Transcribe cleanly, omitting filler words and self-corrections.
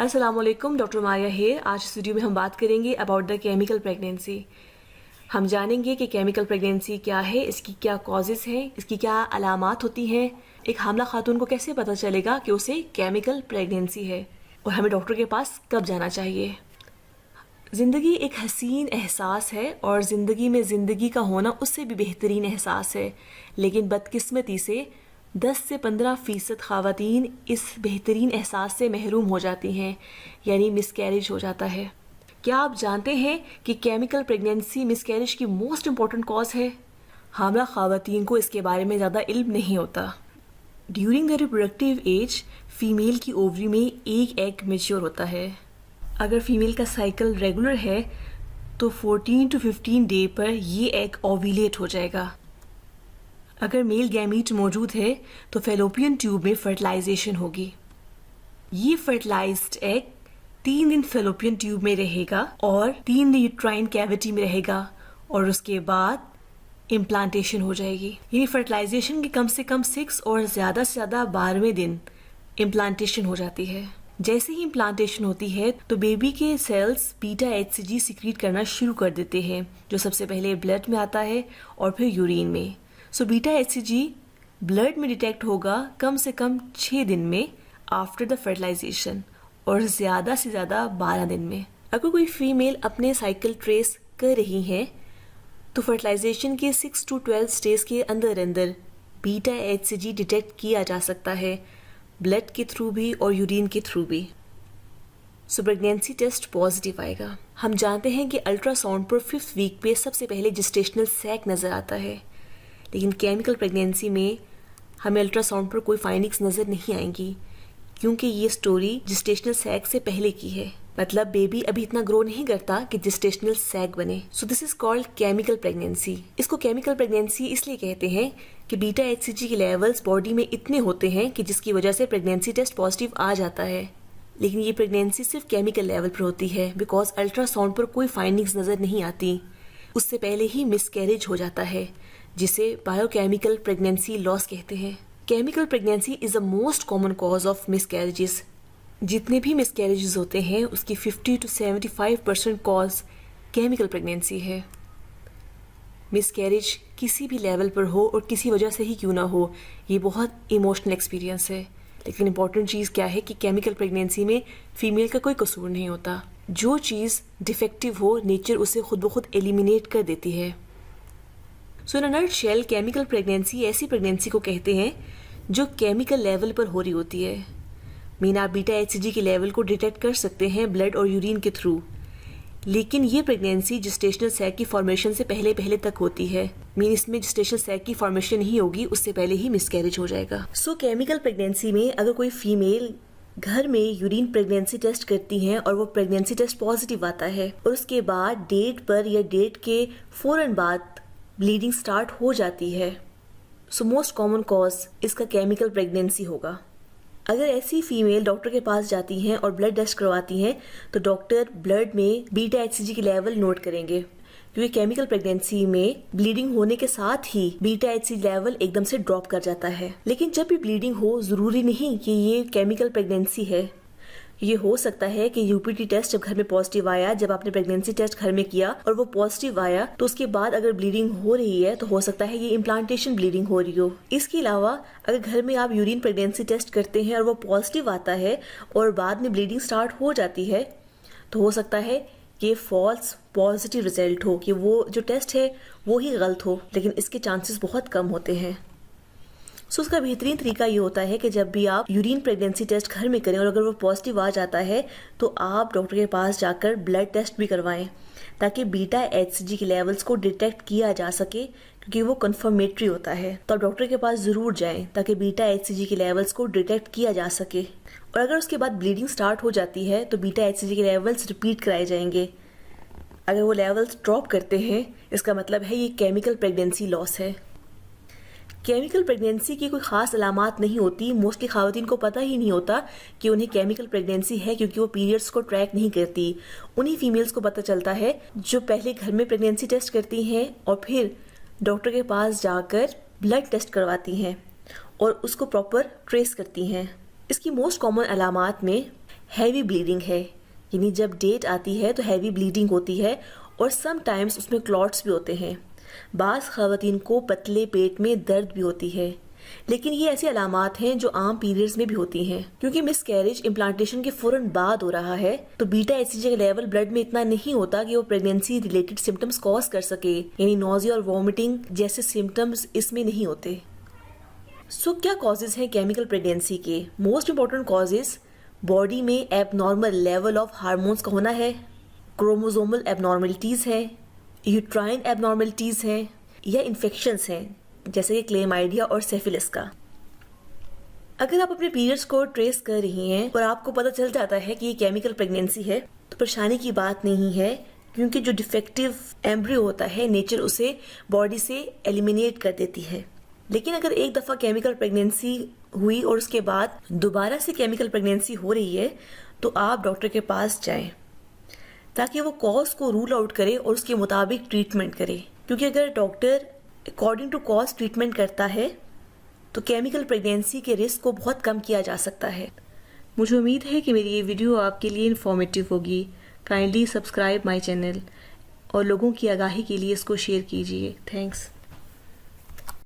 अस्सलाम वालेकुम, doctor Maria hair. आज इस वीडियो में हम बात करेंगे अबाउट द केमिकल प्रेगनेंसी। हम जानेंगे कि केमिकल प्रेगनेंसी क्या है, इसकी क्या कॉजेज़ हैं, इसकी क्या अलामात होती हैं, एक हामला खातून को कैसे पता चलेगा कि उसे केमिकल प्रेगनेंसी है और हमें डॉक्टर के पास कब जाना चाहिए। ज़िंदगी एक हसीन एहसास है और ज़िंदगी में ज़िंदगी का होना उससे भी बेहतरीन एहसास है, लेकिन बदकिस्मती से 10 से 15% ख़वातीन इस बेहतरीन एहसास से महरूम हो जाती हैं, यानी मिसकैरेज हो जाता है। क्या आप जानते हैं कि केमिकल प्रेगनेंसी मिसकैरेज की मोस्ट इम्पॉर्टेंट कॉज है? हामला ख़वातीन को इसके बारे में ज़्यादा इल्म नहीं होता। During the reproductive age female की ओवरी में एक एग मेच्योर होता है। अगर फीमेल का साइकिल रेगुलर है तो 14 to 15 डे पर ये एग ओव्यूलेट हो जाएगा। अगर मेल गैमीट मौजूद है तो फैलोपियन ट्यूब में फर्टिलाइजेशन होगी। ये फर्टिलाइज्ड एग 3 दिन फैलोपियन ट्यूब में रहेगा और 3 दिन यूट्राइन कैविटी में रहेगा और उसके बाद इम्प्लांटेशन हो जाएगी। यानी फर्टिलाइजेशन के कम से कम 6 और ज़्यादा से ज़्यादा 12वें दिन इम्प्लांटेशन हो जाती है। जैसे ही इम्प्लांटेशन होती है तो बेबी के सेल्स बीटा एचसीजी सिक्रीट करना शुरू कर देते हैं, जो सबसे पहले ब्लड में आता है और फिर यूरिन में। सो बीटा एचसीजी ब्लड में डिटेक्ट होगा कम से कम 6 दिन में आफ्टर द फर्टिलाइजेशन और ज़्यादा से ज़्यादा 12 दिन में। अगर कोई फीमेल अपने साइकिल ट्रेस कर रही हैं तो फर्टिलाइजेशन के 6 to 12 स्टेज के अंदर अंदर बीटा एचसीजी डिटेक्ट किया जा सकता है, ब्लड के थ्रू भी और यूरिन के थ्रू भी। सो प्रेगनेंसी टेस्ट पॉजिटिव आएगा। हम जानते हैं कि अल्ट्रासाउंड पर 5th वीक पे सबसे पहले जेस्टेशनल सैक नज़र आता है, लेकिन केमिकल प्रेगनेंसी में हमें अल्ट्रासाउंड पर कोई फाइंडिंग्स नज़र नहीं आएंगी क्योंकि ये स्टोरी जेस्टेशनल सैक से पहले की है। मतलब बेबी अभी इतना ग्रो नहीं करता कि जेस्टेशनल सैक बने। So this is called chemical pregnancy. इसको केमिकल प्रेगनेंसी इसलिए कहते हैं कि बीटा एचसीजी के लेवल्स बॉडी में इतने होते हैं कि जिसकी वजह से प्रेगनेंसी टेस्ट पॉजिटिव आ जाता है, लेकिन ये प्रेगनेंसी सिर्फ केमिकल लेवल पर होती है बिकॉज अल्ट्रासाउंड पर कोई फाइंडिंग्स नज़र नहीं आती। उससे पहले ही मिसकैरेज हो जाता है, जिसे बायोकेमिकल प्रेगनेंसी लॉस कहते हैं। Chemical pregnancy is the most common cause of miscarriages. जितने भी मिसकैरेजेस होते हैं उसकी 50 to 75% कॉज केमिकल प्रेगनेंसी है। मिसकैरेज किसी भी लेवल पर हो और किसी वजह से ही क्यों ना हो, ये बहुत इमोशनल एक्सपीरियंस है, लेकिन इंपॉर्टेंट चीज़ क्या है कि केमिकल प्रेगनेंसी में फ़ीमेल का कोई कसूर नहीं होता। जो चीज़ डिफेक्टिव हो नेचर उसे खुद ब खुद एलिमिनेट कर देती है। सो इन अ नटशेल केमिकल प्रेगनेंसी ऐसी प्रेगनेंसी को कहते हैं जो केमिकल लेवल पर हो रही होती है। मीन आप बीटा एचसीजी के लेवल को डिटेक्ट कर सकते हैं ब्लड और यूरिन के थ्रू, लेकिन ये प्रेगनेंसी जेस्टेशनल सैक की फॉर्मेशन से पहले तक होती है। मीन इसमें जेस्टेशनल सैक की फॉर्मेशन नहीं होगी, उससे पहले ही मिसकैरेज हो जाएगा। सो केमिकल प्रेगनेंसी में अगर कोई फीमेल घर में यूरिन प्रेगनेंसी टेस्ट करती हैं और वो प्रेगनेंसी टेस्ट पॉजिटिव आता है और उसके बाद डेट पर या डेट के फ़ौरन बाद ब्लीडिंग स्टार्ट हो जाती है, सो मोस्ट कॉमन कॉज इसका केमिकल प्रेगनेंसी होगा। अगर ऐसी फीमेल डॉक्टर के पास जाती हैं और ब्लड टेस्ट करवाती हैं तो डॉक्टर ब्लड में बीटा एचसीजी के लेवल नोट करेंगे, क्योंकि केमिकल प्रेगनेंसी में ब्लीडिंग होने के साथ ही बीटा एचसीजी लेवल एकदम से ड्रॉप कर जाता है। लेकिन जब भी ब्लीडिंग हो ज़रूरी नहीं कि ये केमिकल प्रेगनेंसी है। ये हो सकता है कि यूपीटी टेस्ट जब घर में पॉजिटिव आया, जब आपने प्रेगनेंसी टेस्ट घर में किया और वो पॉजिटिव आया, तो उसके बाद अगर ब्लीडिंग हो रही है तो हो सकता है ये इम्प्लांटेशन ब्लीडिंग हो रही हो। इसके अलावा अगर घर में आप यूरिन प्रेगनेंसी टेस्ट करते हैं और वो पॉजिटिव आता है और बाद में ब्लीडिंग स्टार्ट हो जाती है, तो हो सकता है ये फॉल्स पॉजिटिव रिजल्ट हो, कि वो जो टेस्ट है वो ही गलत हो, लेकिन इसके चांसेस बहुत कम होते हैं। सो उसका बेहतरीन तरीका ये होता है कि जब भी आप यूरिन प्रेगनेंसी टेस्ट घर में करें और अगर वो पॉजिटिव आ जाता है तो आप डॉक्टर के पास जाकर ब्लड टेस्ट भी करवाएं, ताकि बीटा एचसीजी के लेवल्स को डिटेक्ट किया जा सके, क्योंकि वो कन्फर्मेटरी होता है। तो आप डॉक्टर के पास ज़रूर जाएं ताकि बीटा एचसीजी के लेवल्स को डिटेक्ट किया जा सके। और अगर उसके बाद ब्लीडिंग स्टार्ट हो जाती है तो बीटा एचसीजी के लेवल्स रिपीट कराए जाएंगे। अगर वो लेवल्स ड्रॉप करते हैं इसका मतलब है ये केमिकल प्रेगनेंसी लॉस है। केमिकल प्रेगनेंसी की कोई ख़ास अलामात नहीं होती। मोस्टली ख़वातीन को पता ही नहीं होता कि उन्हें केमिकल प्रेगनेंसी है, क्योंकि वो पीरियड्स को ट्रैक नहीं करती। उन्हीं फीमेल्स को पता चलता है जो पहले घर में प्रेगनेंसी टेस्ट करती हैं और फिर डॉक्टर के पास जाकर ब्लड टेस्ट करवाती हैं और उसको प्रॉपर ट्रेस करती हैं। इसकी मोस्ट कॉमन अलामात में हैवी ब्लीडिंग है, यानी जब डेट आती है तो हैवी ब्लीडिंग होती है और समटाइम्स उसमें क्लॉट्स भी होते हैं। बाज़ ख़वातीन को पतले पेट में दर्द भी होती है, लेकिन ये ऐसी अलामात हैं जो आम पीरियड्स में भी होती हैं। क्योंकि मिसकैरेज इम्प्लांटेशन के फ़ौरन बाद हो रहा है तो बीटा एचसीजी का लेवल ब्लड में इतना नहीं होता कि वो प्रेगनेंसी रिलेटेड सिम्टम्स कॉज कर सके, यानी नोज़िया और वॉमिटिंग जैसे सिम्टम्स इसमें नहीं होते। सो क्या कॉजेज़ हैं केमिकल प्रेगनेंसी के? मोस्ट इंपॉर्टेंट कॉजेज़ बॉडी में एबनॉर्मल लेवल ऑफ हार्मोन्स का होना है, क्रोमोसोमल एबनॉर्मलिटीज़ है, यूट्राइन एबनॉर्मलिटीज़ हैं, या इन्फेक्शंस हैं जैसे कि क्लेमाइडिया और सेफिलिस का। अगर आप अपने पीरियड्स को ट्रेस कर रही हैं और आपको पता चल जाता है कि ये केमिकल प्रेगनेंसी है तो परेशानी की बात नहीं है, क्योंकि जो डिफेक्टिव एम्ब्रियो होता है नेचर उसे बॉडी से एलिमिनेट कर देती है। लेकिन अगर एक दफ़ा केमिकल प्रेगनेंसी हुई और उसके बाद दोबारा से केमिकल प्रेगनेंसी हो रही है तो आप डॉक्टर के पास जाएं ताकि वो कॉज को रूल आउट करे और उसके मुताबिक ट्रीटमेंट करे। क्योंकि अगर doctor according to cause treatment करता है तो केमिकल प्रेगनेंसी के रिस्क को बहुत कम किया जा सकता है। मुझे उम्मीद है कि मेरी ये वीडियो आपके लिए इन्फॉर्मेटिव होगी। काइंडली सब्सक्राइब माय चैनल और लोगों की आगाही के लिए इसको शेयर कीजिए। थैंक्स।